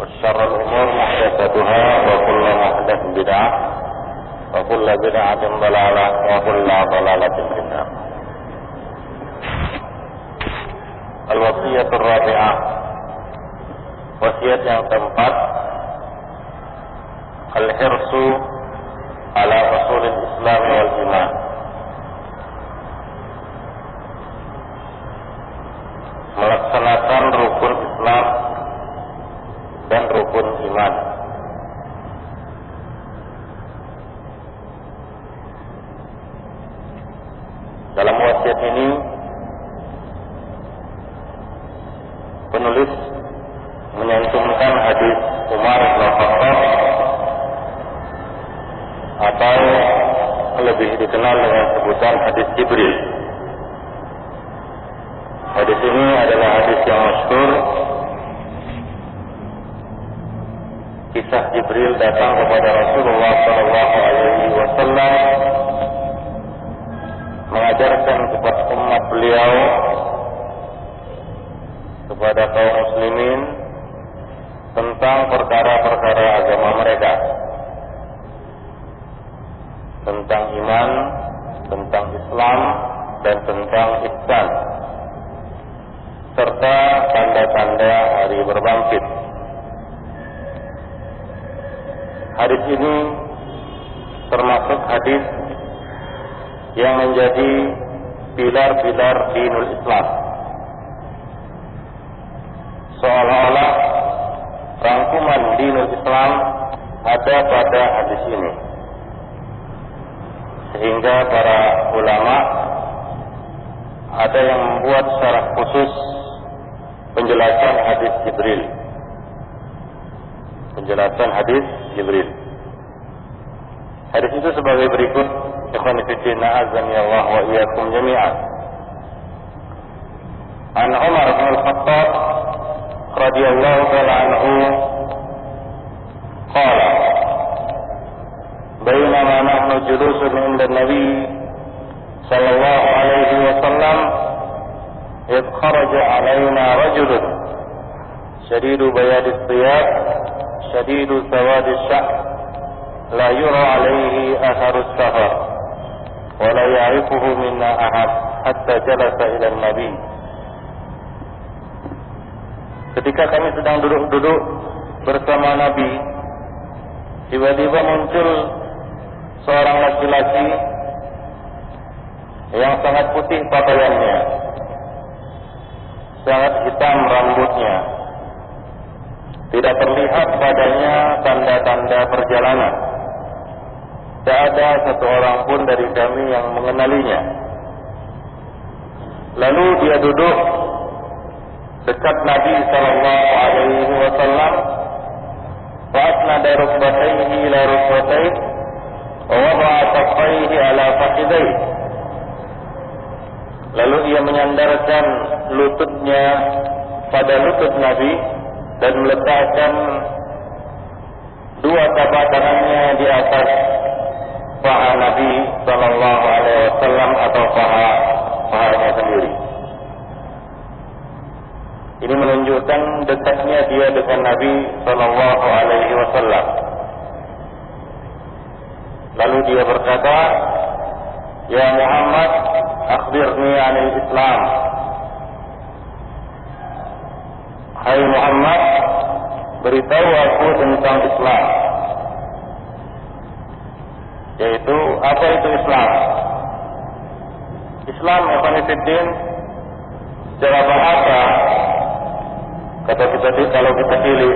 وشر الأمور محدثاتها وكل محدث بدعة وكل بدعة ضلالة وكل ضلالة في النار. Al-wasiyah ar-rabi'ah, wasiat yang keempat, al-hirsu ala usulil Islam wal iman, melaksanakan rukun Islam dan rukun iman. Dalam wasiat ini penulis menyantumkan hadis Umar bin Khattab atau lebih dikenal dengan sebutan hadis Jibril. Hadis ini adalah hadis yang masyhur. Kisah Jibril datang kepada Rasulullah SAW mengajarkan kepada umat beliau, kepada kaum muslimin, tentang perkara-perkara agama mereka, tentang iman, tentang Islam, dan tentang ihsan, serta tanda-tanda hari berbangkit. Hadis ini termasuk hadis yang menjadi pilar-pilar dinul Islam. Seolah-olah rangkuman dinul Islam ada pada hadis ini, sehingga para ulama ada yang membuat syarah khusus penjelasan hadis Jibril. Penjelasan hadis Jibril. Hadis itu sebagai berikut. Ikhwan fillah, azani Allah wa iyyakum jami'an. An Umar bin Khattab radhiyallahu ta'ala anhu qala bainama nahnu julusun 'inda an-nabi sallallahu alaihi wasallam id kharaja 'alaina rajulun shadidu bayadi thiyab shadidu sawadi sya'r la yura 'alaihi atharu as-safar wa la ya'rifuhu minna ahad hatta jalasa ila an-nabi. Ketika kami sedang duduk-duduk bersama Nabi, tiba-tiba muncul seorang laki-laki yang sangat putih pakaiannya, sangat hitam rambutnya, tidak terlihat padanya tanda-tanda perjalanan. Tidak ada satu orang pun dari kami yang mengenalinya. Lalu dia duduk dekat Nabi sallallahu alaihi wasallam, wa asnada rukbatayhi ila rukbatayhi wa wada'a kaffayhi ala fakhidayhi. Lalu ia menyandarkan lututnya pada lutut Nabi dan meletakkan dua tapak tangannya di atas paha Nabi sallallahu alaihi wasallam atau pahanya sendiri. Ini menunjukkan dekatnya dia dengan Nabi sallallahu alaihi wasallam. Lalu dia berkata, "Ya Muhammad, akhbirni 'anil Islam." Hai Muhammad, beritahu aku tentang Islam. Yaitu, apa itu Islam? Islam, Ikhwanifiddin, secara bahasa, kalau kita pilih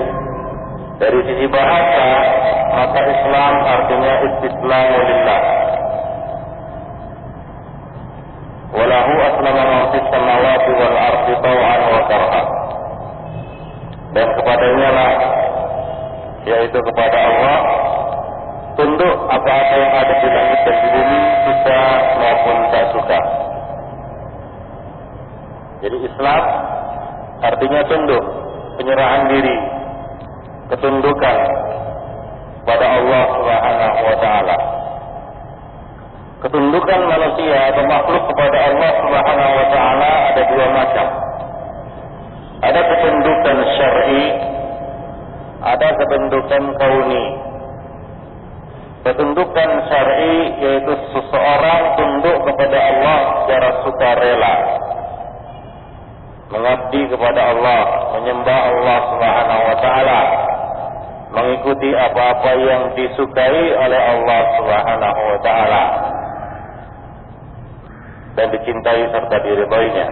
dari sisi bahasa, maka Islam artinya istislamu lillah. Walahu aslama ma fis samawati wal ardi taw'an wa karha. Dan kepadanya lah, yaitu kepada Allah, tunduk apa-apa yang ada di langit dan di bumi, suka maupun tak suka. Jadi Islam artinya tunduk, penyerahan diri, ketundukan pada Allah Subhanahu wa taala. Ketundukan manusia atau makhluk kepada Allah Subhanahu wa taala ada dua macam. Ada ketundukan syar'i, ketentukan kauni. Ketundukan syar'i yaitu seseorang tunduk kepada Allah secara sukarela, mengabdi kepada Allah, menyembah Allah Subhanahu wa taala, mengikuti apa-apa yang disukai oleh Allah Subhanahu wa taala dan dicintai serta diridhoinya.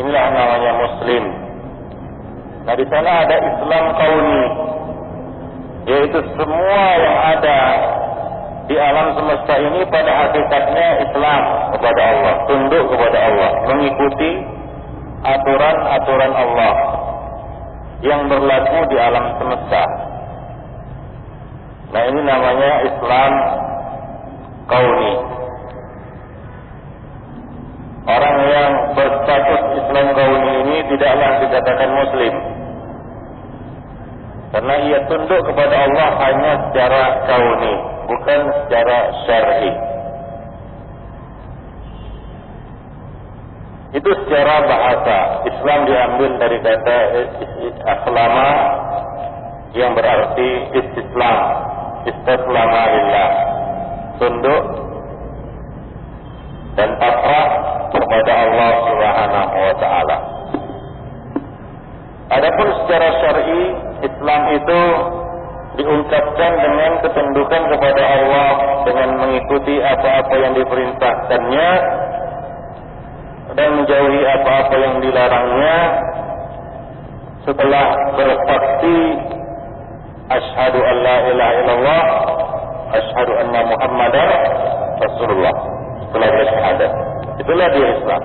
Inilah namanya muslim. Nah, di sana ada Islam kauni, yaitu semua yang ada di alam semesta ini pada hakikatnya Islam kepada Allah, tunduk kepada Allah, mengikuti aturan-aturan Allah yang berlaku di alam semesta. Nah, ini namanya Islam kauni. Orang yang berstatus Islam kauni ini tidaklah dikatakan muslim, karena ia tunduk kepada Allah hanya secara kauni, bukan secara syar'i. Itu secara bahasa. Islam diambil dari kata aslama yang berarti istislam, istaslama lillah, tunduk dan pasrah kepada Allah Subhanahu wa taala. Adapun secara syar'i, Islam itu diungkapkan dengan ketundukan kepada Allah, dengan mengikuti apa-apa yang diperintahkannya dan menjauhi apa-apa yang dilarangnya, setelah bersaksi asyhadu an la ilaha illallah, asyhadu anna Muhammadar Rasulullah. Setelah bersyahadat, itulah dia Islam.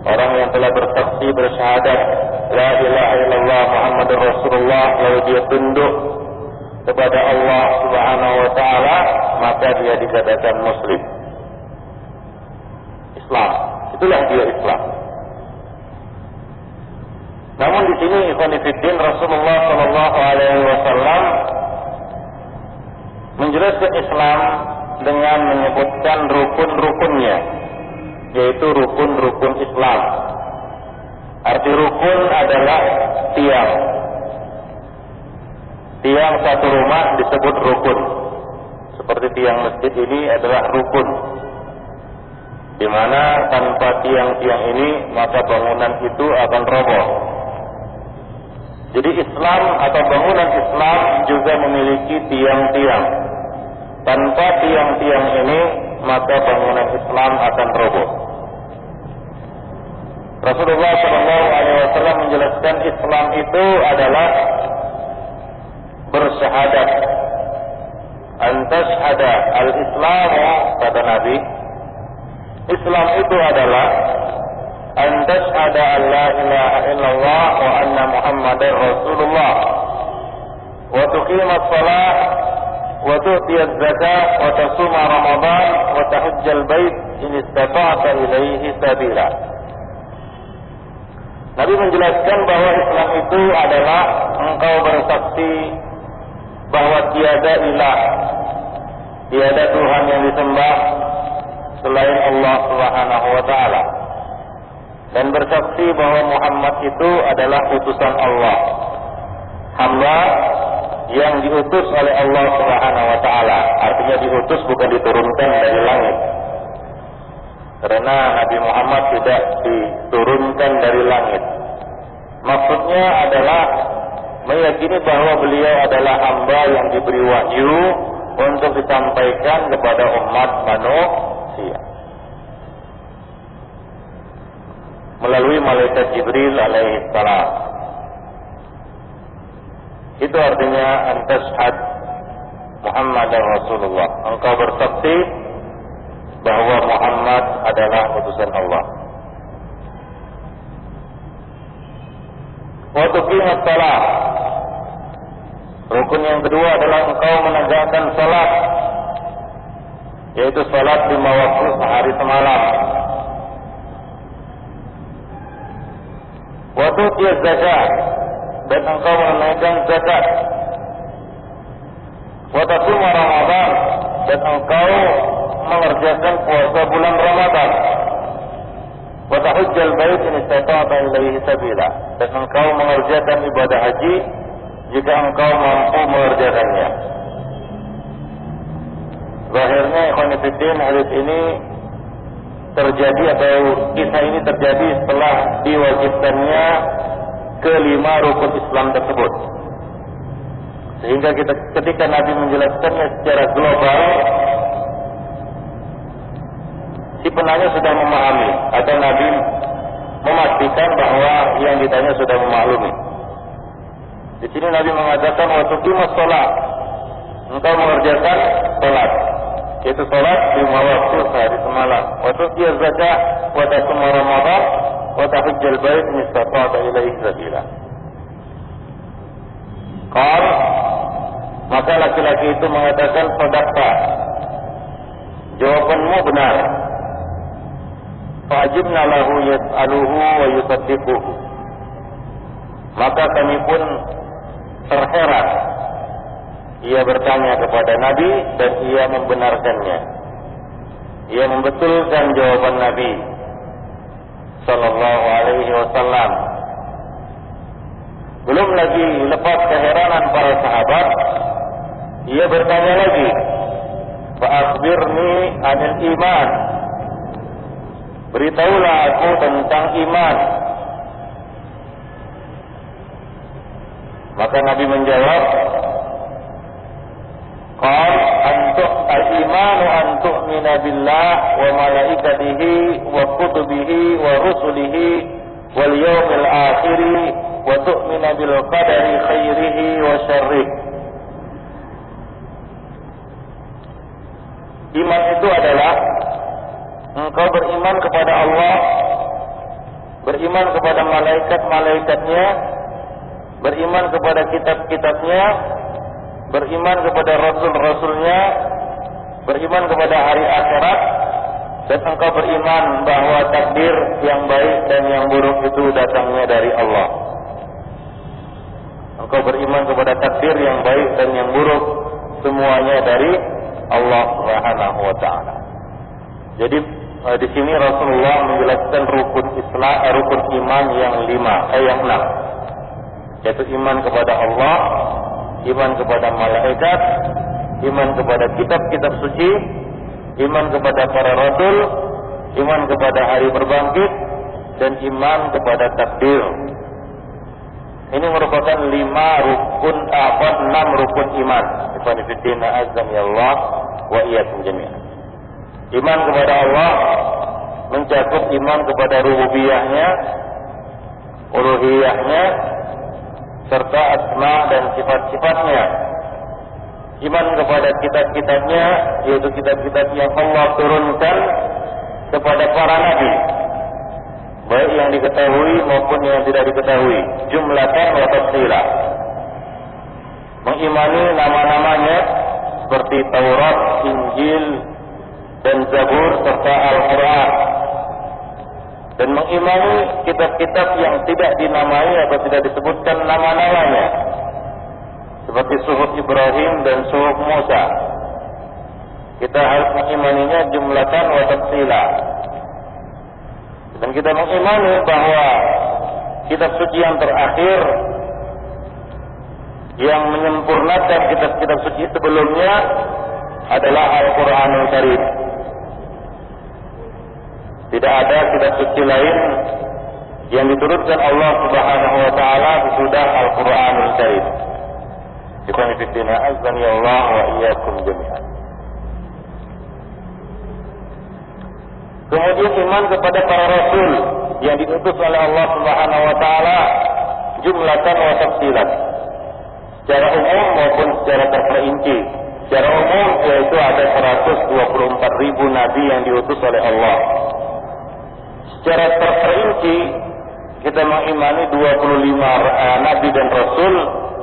Orang yang telah bersaksi bersyahadat la ilaha illallah Muhammadur Rasulullah, lalu dia tunduk kepada Allah Subhanahu wa taala, maka dia dikatakan muslim. Islam, itulah dia Islam. Namun di sini ikhwan fillah, Rasulullah sallallahu alaihi wasallam menjelaskan Islam dengan menyebutkan rukun-rukunnya, yaitu rukun-rukun Islam. Arti rukun adalah tiang. Tiang satu rumah disebut rukun. Seperti tiang masjid ini adalah rukun, di mana tanpa tiang-tiang ini maka bangunan itu akan roboh. Jadi Islam atau bangunan Islam juga memiliki tiang-tiang. Tanpa tiang-tiang ini maka bangunan Islam akan roboh. Rasulullah SAW menjelaskan Islam itu adalah bersyahadat. Antashhada al-Islamu, kata Nabi, Islam itu adalah antashhada an la ilaha illallah wa anna Muhammadar Rasulullah wa tuqimas shalah wa tu'tiyaz zakah wa tasuma Ramadan wa tahujjal bait in istata'ta ilaihi sabila. Nabi menjelaskan bahwa Islam itu adalah engkau bersaksi bahwa tiada ilah, tiada Tuhan yang disembah selain Allah Subhanahu wa taala, dan bersaksi bahwa Muhammad itu adalah utusan Allah, hamba yang diutus oleh Allah Subhanahu wa taala. Artinya diutus bukan diturunkan dari langit, karena Nabi Muhammad tidak diturunkan dari langit. Maksudnya adalah meyakini bahwa beliau adalah hamba yang diberi wahyu untuk disampaikan kepada umat manusia melalui malaikat Jibril alaihi salam. Itu artinya antashhad Muhammadar Rasulullah, engkau bersaksi bahwa Muhammad adalah utusan Allah. Wa tuqimus shalah, rukun yang kedua adalah engkau menegakkan salat, yaitu salat 5 waktu sehari semalam. Wa tu'tiyaz zakat, dan engkau menunaikan zakat. Wa tasuma Ramadan, dan engkau mengerjakan puasa bulan Ramadan. Wa tahujjal bait in istata'ta ilaihi sabila, dan engkau mengerjakan ibadah haji jika engkau mampu mengerjakannya. Zahirnya ikhwan fillah hadis ini terjadi atau kisah ini terjadi setelah diwajibkannya kelima rukun Islam tersebut. Sehingga ketika Nabi menjelaskannya secara global, si penanya sudah memahami atau Nabi memastikan bahwa yang ditanya sudah memaklumi. Di sini Nabi mengatakan wa tuqimus shalah, engkau mengerjakan salat, yaitu salat 5 waktu sehari semalam. Wa tuqiyaz zakah wa tasum Ramadan wa tahujjal bait in istata'ta ilaihi sabila. Qal, maka laki-laki itu mengatakan sadaqta, jawabanmu benar. Fa'ajibna lahu yas'aluhu wa yusaddiquhu, maka kami pun terheran. Ia bertanya kepada Nabi dan ia membenarkannya. Ia membetulkan jawaban Nabi sallallahu alaihi wasallam. Belum lagi lepas keheranan para sahabat, ia bertanya lagi, fa akhbirni 'anil iman, beritahulah aku tentang iman. Maka Nabi menjawab, qal al-imanu an tu'mina billah wa malaikatihi wa kutubihi wa rusulihi wal yawmil akhir wa tu'mina bil qadari khairihi wa syarrih. Iman itu adalah engkau beriman kepada Allah, beriman kepada malaikat-malaikatnya, beriman kepada kitab-kitabnya, beriman kepada rasul-rasulnya, beriman kepada hari akhirat, dan engkau beriman bahwa takdir yang baik dan yang buruk itu datangnya dari Allah. Engkau beriman kepada takdir yang baik dan yang buruk semuanya dari Allah Subhanahu wa taala. Jadi di sini Rasulullah menjelaskan rukun Islam, rukun iman yang 6, yaitu iman kepada Allah, iman kepada malaikat, iman kepada kitab-kitab suci, iman kepada para rasul, iman kepada hari berbangkit, dan iman kepada takdir. Ini merupakan 6 rukun iman. Ikhwan fillah azza Allah wa iyyakum jami'an. Iman kepada Allah mencakup iman kepada rububiyahnya, uluhiyahnya, serta asma dan sifat-sifatnya. Iman kepada kitab-kitabnya, yaitu kitab-kitab yang Allah turunkan kepada para nabi, baik yang diketahui maupun yang tidak diketahui, jumlatan wa tafsila. Mengimani nama-namanya seperti Taurat, Injil, dan Zabur serta Al-Quran, dan mengimani kitab-kitab yang tidak dinamai atau tidak disebutkan nama-namanya seperti Suhuf Ibrahim dan Suhuf Musa. Kita harus mengimaninya jumlatan wa tafsila. Dan kita mengimani bahwa kitab suci yang terakhir yang menyempurnakan kitab-kitab suci sebelumnya adalah Al-Quranul Karim. Tidak ada kitab suci lain yang diturunkan Allah Subhanahu wa taala sesudah Al-Quranul Karim. Ikhwan fillah azza Allah wa iyyakum jami'an. Kemudian iman kepada para rasul yang diutus oleh Allah Subhanahu wa taala jumlatan wa tafsilan, secara umum maupun secara terperinci. Secara umum yaitu ada 124.000 nabi yang diutus oleh Allah. Secara terperinci kita mengimani 25 nabi dan rasul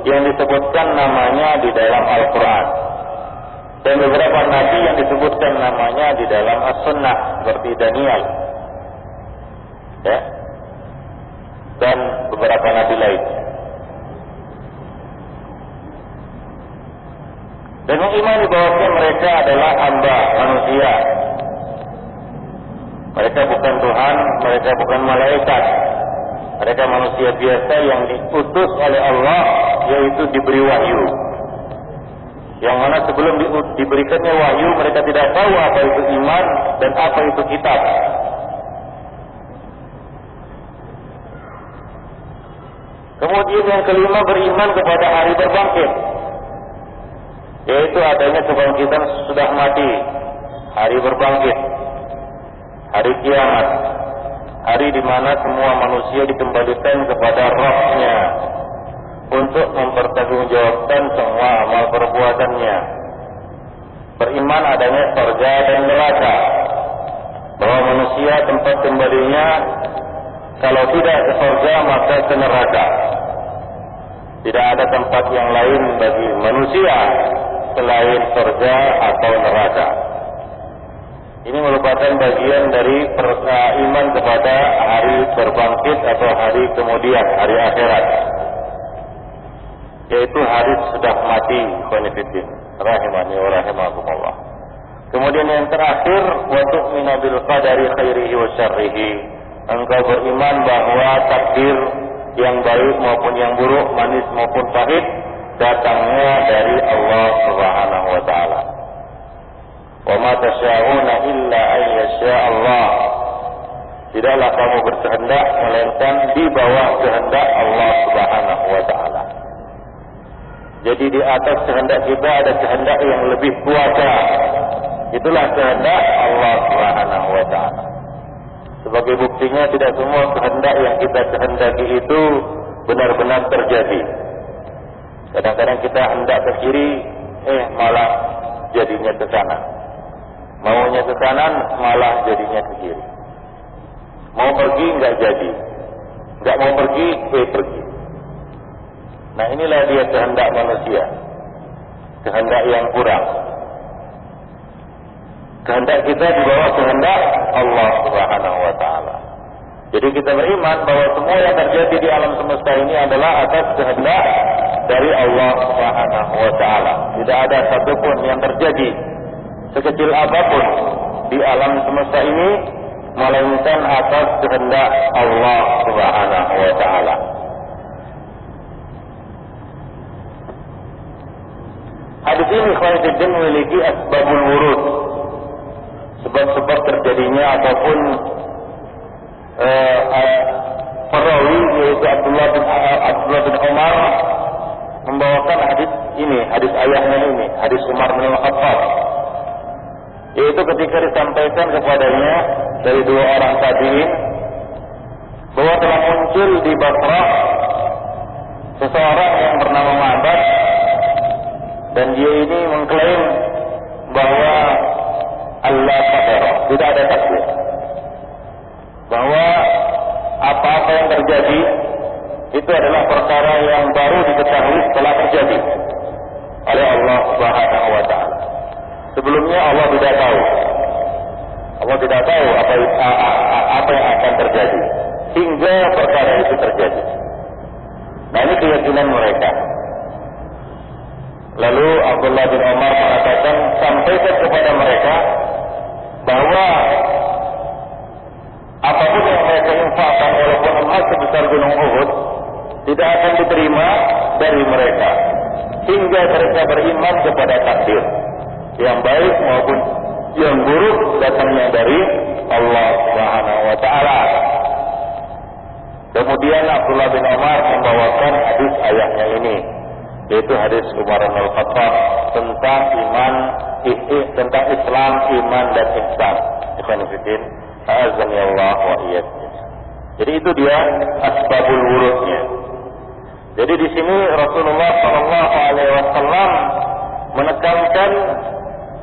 yang disebutkan namanya di dalam Al-Quran, dan beberapa nabi yang disebutkan namanya di dalam As-Sunnah seperti Daniel, ya, dan beberapa nabi lain. Dan mengimani bahwa mereka adalah hamba manusia. Mereka bukan Tuhan, mereka bukan malaikat. Mereka manusia biasa yang diutus oleh Allah, yaitu diberi wahyu. Yang mana sebelum diberikannya wahyu mereka tidak tahu apa itu iman dan apa itu kitab. Kemudian yang kelima, beriman kepada hari berbangkit, yaitu adanya kebangkitan sudah mati, hari berbangkit, hari kiamat, hari di mana semua manusia dikembalikan kepada Rabb-Nya untuk mempertanggungjawabkan semua amal perbuatannya. Beriman adanya surga dan neraka, bahwa manusia tempat kembalinya kalau tidak ke surga maka ke neraka. Tidak ada tempat yang lain bagi manusia selain surga atau neraka. Ini merupakan bagian dari iman kepada hari berbangkit atau hari kemudian, hari akhirat, yaitu hari sudah mati. Khonifiddin rahimani wa rahimakumullah. Kemudian yang terakhir, wa tu'minu bil qadari khairihi wa syarrihi. Engkau beriman bahwa takdir yang baik maupun yang buruk, manis maupun pahit, datangnya dari Allah Subhanahu wa taala. Wa ma tasya'una illa an yasha' Allah. Tidaklah kamu berkehendak melainkan di bawah kehendak Allah Subhanahu wa taala. Jadi di atas kehendak kita ada kehendak yang lebih kuasa. Itulah kehendak Allah Subhanahu wa taala. Sebagai buktinya tidak semua kehendak yang kita kehendaki itu benar-benar terjadi. Kadang-kadang kita hendak ke kiri, malah jadinya ke kanan. Maunya ke kanan, malah jadinya ke kiri. Mau pergi, enggak jadi. Enggak mau pergi, pergi. Nah, inilah dia kehendak manusia. Kehendak yang kurang. Kehendak kita di bawah kehendak Allah Subhanahu wa taala. Jadi kita beriman bahwa semua yang terjadi di alam semesta ini adalah atas kehendak dari Allah Subhanahu wa taala. Tidak ada satupun yang terjadi sekecil apapun di alam semesta ini melainkan atas kehendak Allah Subhanahu wa taala. Hadis ini khairuddin memiliki asbabul wurud, sebab-sebab terjadinya ataupun perawi yaitu Abdullah bin Umar membawakan hadis ini, hadis ayahnya ini, hadis Umar bin Khattab, yaitu ketika disampaikan kepadanya dari dua orang tabi'in bahwa telah muncul di Basrah seseorang yang bernama Ma'bad, dan dia ini mengklaim bahwa Allah qadar, tidak ada takdir, bahwa apa-apa yang terjadi itu adalah perkara yang baru diketahui setelah terjadi oleh Allah Subhanahu wa taala. Sebelumnya Allah tidak tahu. Allah tidak tahu apa yang akan terjadi hingga perkara itu terjadi. Nah, ini keyakinan mereka. Lalu Abdullah bin Umar mengatakan, sampaikan kepada mereka bahwa apapun yang mereka infakkan walaupun emas sebesar gunung Uhud tidak akan diterima dari mereka hingga mereka beriman kepada takdir yang baik maupun yang buruk datangnya dari Allah Subhanahu wa taala. Kemudian Abdullah bin Umar membawakan hadis ayahnya ini, yaitu hadis Umar bin Khattab tentang iman, tentang Islam, iman dan ihsan. Ikhwan fillah, azani Allah wa iyyakum. Jadi itu dia asbabul wurudnya. Jadi di sini Rasulullah sallallahu alaihi wasallam menekankan,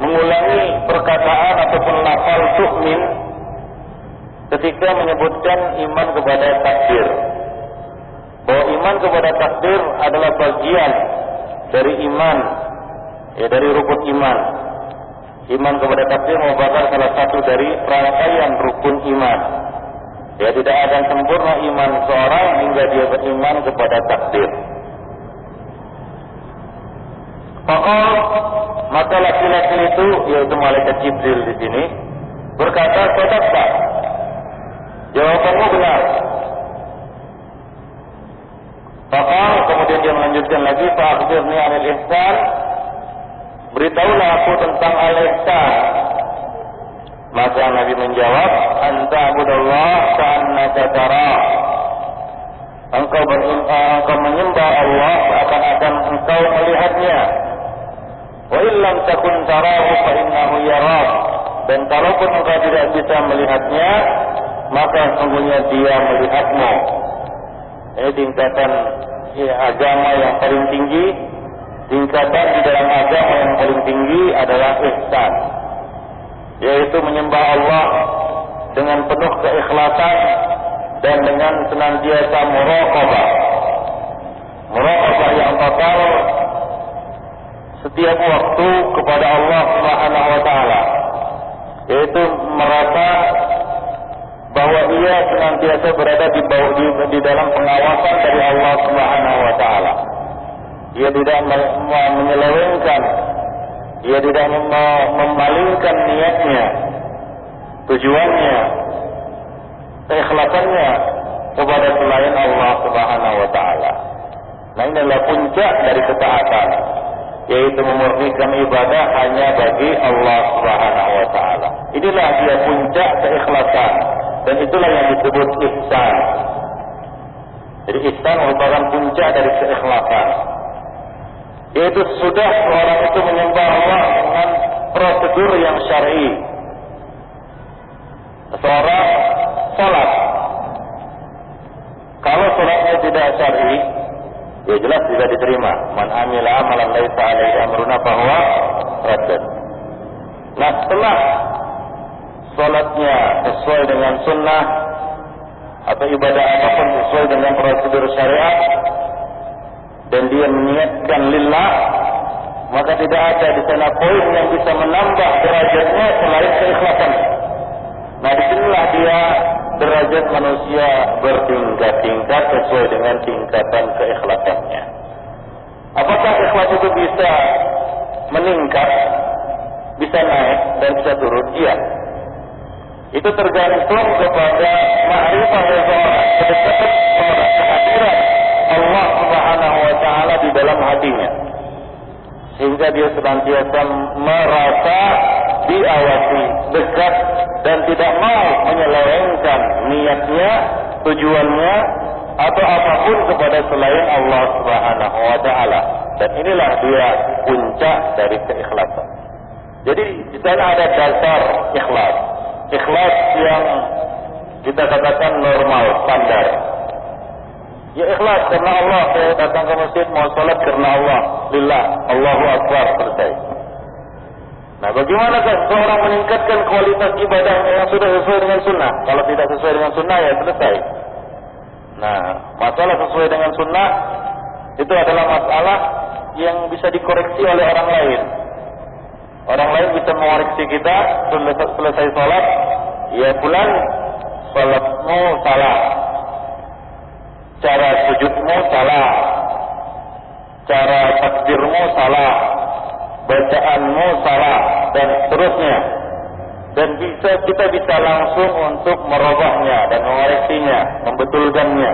mengulangi perkataan ataupun lafal tu'min ketika menyebutkan iman kepada takdir. Bahwa iman kepada takdir adalah bagian dari iman, dari rukun iman. Iman kepada takdir merupakan salah satu dari rangkaian rukun iman. Ya, tidak akan sempurna iman seorang hingga dia beriman kepada takdir. Maka laki-laki itu, yaitu malaikat Jibril di sini, berkata, "Sadaqta." Jawabanmu benar. Kemudian kemudian dia melanjutkan lagi, fa'akhbirni 'anil ihsan, beritahulah aku tentang al-ihsan. Maka Nabi menjawab, anta abudallah ka'annaka tarah. Engkau menyembah Allah seakan-akan engkau melihatnya. Wa illam takun tarahu fa innahu yarak. Dan kalaupun engkau tidak bisa melihatnya, maka sungguhnya dia melihatmu. Ini tingkatan agama yang paling tinggi. Tingkatan di dalam agama yang paling tinggi adalah ihsan, yaitu menyembah Allah dengan penuh keikhlasan dan dengan senantiasa muraqabah. Muraqabah yang total setiap waktu kepada Allah Subhanahu wa taala, yaitu merasa bahwa ia senantiasa berada di dalam pengawasan dari Allah Subhanahu wa taala. Dia tidak menyelewengkan, dia tidak memalingkan niatnya, tujuannya, keikhlasannya kepada selain Allah Subhanahu wa taala. Nah, ini adalah puncak dari ketaatan, yaitu memurnikan ibadah hanya bagi Allah Subhanahu wa taala. Inilah dia puncak keikhlasan, dan itulah yang disebut ihsan. Jadi ihsan merupakan puncak dari keikhlasan, yaitu sudah orang itu menyembah Allah dengan prosedur yang syar'i. Seorang salat, kalau salatnya tidak syar'i, ya jelas tidak diterima. Man amila amalan laisa alaihi amruna fahuwa raddun. Nah, setelah salatnya sesuai dengan sunnah atau ibadah apapun sesuai dengan prosedur syariat, dan dia meniatkan lillah, maka tidak ada di sana poin yang bisa menambah derajatnya selain keikhlasan. Nah, disinilah dia derajat manusia bertingkat-tingkat sesuai dengan tingkatan keikhlasannya. Apakah ikhlas itu bisa meningkat, bisa naik dan bisa turun? Iya. Itu tergantung kepada ma'rifah seseorang, kedekatan seseorang, kehadiran Allah Subhanahu wa taala di dalam hatinya, sehingga dia senantiasa merasa diawasi, dekat, dan tidak mau menyelewengkan niatnya, tujuannya, atau apapun kepada selain Allah Subhanahu wa taala. Dan inilah dia puncak dari keikhlasan. Jadi di sana ada dasar ikhlas. Ikhlas yang kita katakan normal, standar. Ya ikhlas karena Allah, saya datang ke masjid mau salat karena Allah, lillah, Allahu Akbar, selesai. Nah, bagaimana seorang meningkatkan kualitas ibadahnya yang sudah sesuai dengan sunnah? Kalau tidak sesuai dengan sunnah, ya selesai. Nah, masalah sesuai dengan sunnah itu adalah masalah yang bisa dikoreksi oleh orang lain. Orang lain bisa mengoreksi kita selesai salat, ya fulan, salatmu salah, cara sujudmu salah, cara takbirmu salah, bacaanmu salah, dan seterusnya. Dan kita bisa langsung untuk merubahnya dan mengoreksinya, membetulkannya.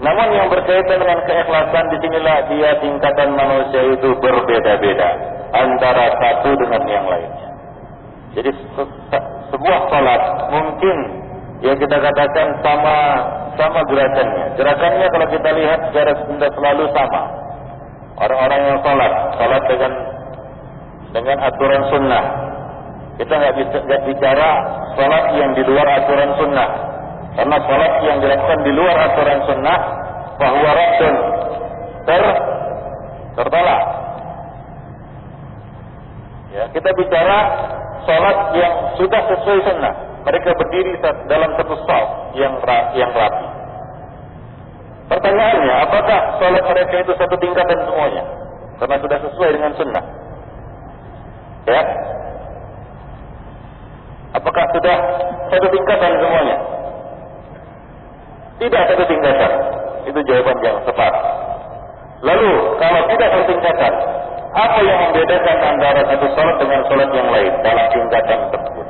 Namun yang berkaitan dengan keikhlasan, disinilah dia tingkatan manusia itu berbeda-beda antara satu dengan yang lainnya. Jadi sebuah salat mungkin ya kita katakan sama gerakannya. Gerakannya kalau kita lihat secara tidak selalu sama. Orang-orang yang salat dengan aturan sunnah. Kita nggak bicara salat yang di luar aturan sunnah. Karena salat yang dilakukan di luar aturan sunnah bahwa raddun tertolak. Ya, kita bicara salat yang sudah sesuai sunnah. Mereka berdiri dalam satu shaf yang rapi. Pertanyaannya, apakah salat mereka itu satu tingkatan semuanya? Karena sudah sesuai dengan sunnah. Ya. Apakah sudah satu tingkatan semuanya? Tidak satu tingkatan. Itu jawaban yang tepat. Lalu, kalau tidak satu tingkatan, apa yang membedakan antara satu salat dengan salat yang lain dalam tingkatan tersebut?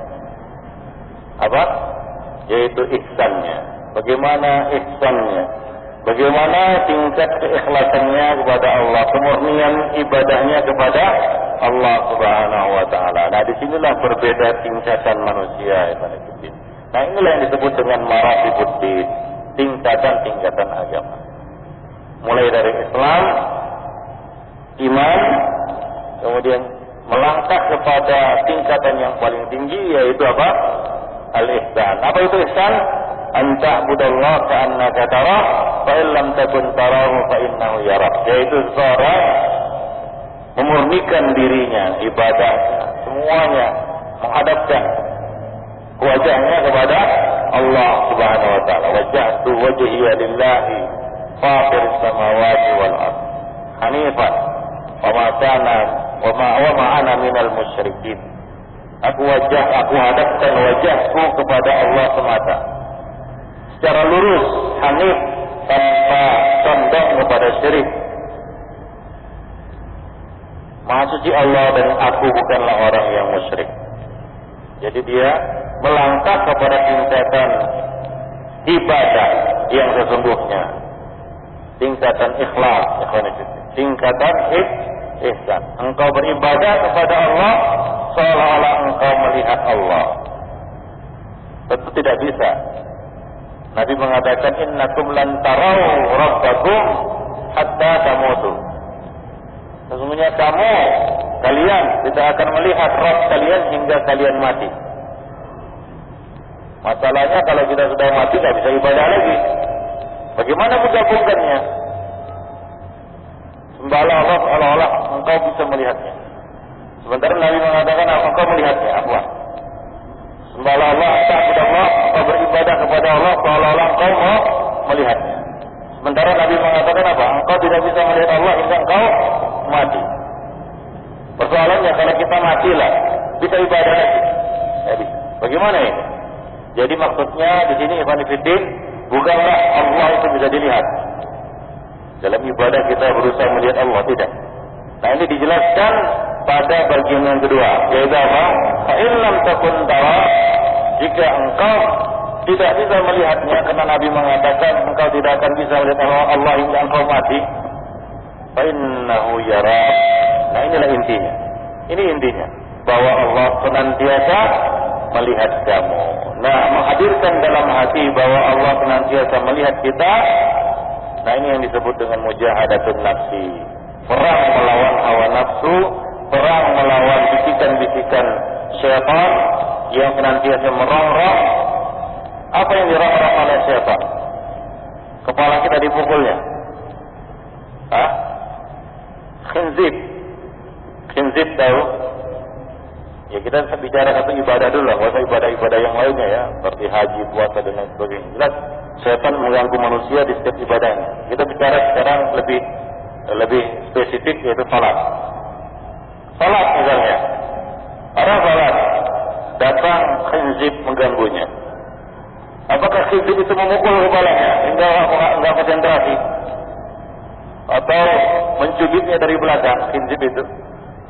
Apa? Yaitu ihsannya. Bagaimana ihsannya? Bagaimana tingkat keikhlasannya kepada Allah, kemurnian ibadahnya kepada Allah Subhanahu wa taala. Nah, disinilah berbeda tingkatan manusia. Nah, inilah yang disebut dengan maratibuddin, tingkatan-tingkatan agama. Mulai dari Islam, iman, kemudian melangkah kepada tingkatan yang paling tinggi, yaitu apa? Al-ihsan. Apa itu ihsan? An ta'budallaha ka'annaka tarah, fa in lam takun tarahu fa innahu yarak. Yaitu seorang memurnikan dirinya, ibadahnya, semuanya menghadapkan wajahnya kepada Allah Subhanahu wa taala. Wajjahtu wajhiya lillahi fatiris samawati wal ardh hanifan wa ma ana minal musyrikin. Aku hadapkan wajahku kepada Allah semata, secara lurus, hanif, tanpa condong kepada syirik. Maha suci Allah dan aku bukanlah orang yang musyrik. Jadi dia melangkah kepada tingkatan ibadah yang sesungguhnya, tingkatan ikhlas, tingkatan ihsan. Engkau beribadah kepada Allah seolah-olah engkau melihat Allah. Tentu tidak bisa. Nabi mengatakan, innakum lan tarau rabbakum hatta tamutu. Sesungguhnya kalian tidak akan melihat Rabb kalian hingga kalian mati. Masalahnya kalau kita sudah mati tidak bisa ibadah lagi. Bagaimana menggabungkannya? Sembahlah Allah seolah-olah engkau bisa melihatnya. Sementara Nabi mengatakan engkau melihatnya. Apa? Sembahlah Allah, ta'budallah, engkau beribadah kepada Allah seolah-olah engkau mau melihatnya. Sementara Nabi mengatakan apa? Engkau tidak bisa melihat Allah hingga engkau mati. Persoalannya kalau kita matilah, bisa ibadah lagi. Jadi, bagaimana ini? Jadi maksudnya di sini Ikhwan Fillah, bukanlah Allah itu bisa dilihat. Dalam ibadah kita berusaha melihat Allah, tidak. Nah, ini dijelaskan pada bagian yang kedua, yaitu apa? Fa in lam takun tara, jika engkau tidak bisa melihatnya, karena Nabi mengatakan engkau tidak akan bisa melihat Allah hingga engkau mati, fa innahu yara. Nah, inilah intinya. Ini intinya, bahwa Allah senantiasa melihat kamu. Nah, menghadirkan dalam hati bahwa Allah senantiasa melihat kita. Nah, ini yang disebut dengan mujahadatun nafsi. Perang melawan hawa nafsu, perang melawan bisikan-bisikan syaitan yang senantiasa merongrong. Apa yang dirongrong oleh syaitan? Kepala kita dipukulnya. Khinzib tahu? Ya, kita bicara satu ibadah dulu lah, nggak ibadah-ibadah yang lainnya ya, seperti haji, puasa dan lain sebagainya. Jelas setan mengganggu manusia di setiap ibadahnya. Kita bicara sekarang lebih spesifik, yaitu salat. Salat misalnya, orang salat datang khinzib mengganggunya. Apakah khinzib itu memukul kepalanya hingga enggak konsentrasi, atau mencubitnya dari belakang khinzib itu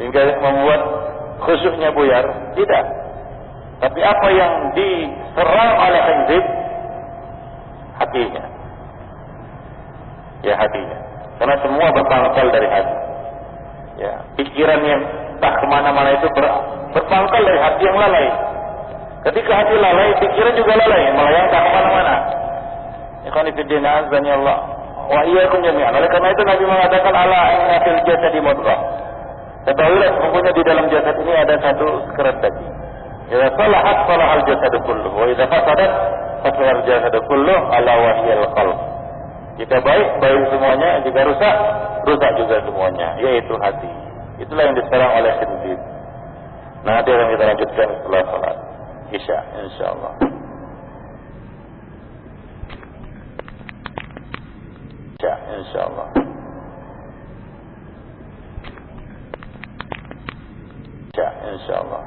hingga membuat khusyuknya buyar? Tidak. Tapi apa yang diserang oleh khinzib? Hatinya. Ya, hatinya. Karena semua berpangkal dari hati. Ya, pikiran yang tak kemana-mana itu berpangkal dari hati yang lalai. Ketika hati lalai, pikiran juga lalai, melayang tak kemana-mana. Ikhwani fiddin, azani Allah wa iyyakum jami'an. Oleh karena itu Nabi mengatakan, ala inna fil jasadi mudghah. Ketahuilah sesungguhnya di dalam jasad ini ada satu sekerat daging. Idza salahat salahal jasadu kulluh, wa idza fasadat fasadal jasadu kulluh, ala wa hiyal qalb. Jika baik semuanya, jika rusak juga semuanya, yaitu hati. Itulah yang diserang oleh khinzib. Nah, nanti akan kita lanjutkan setelah salat Isya, insyaallah. Isya, insyaallah. Isya, insyaallah.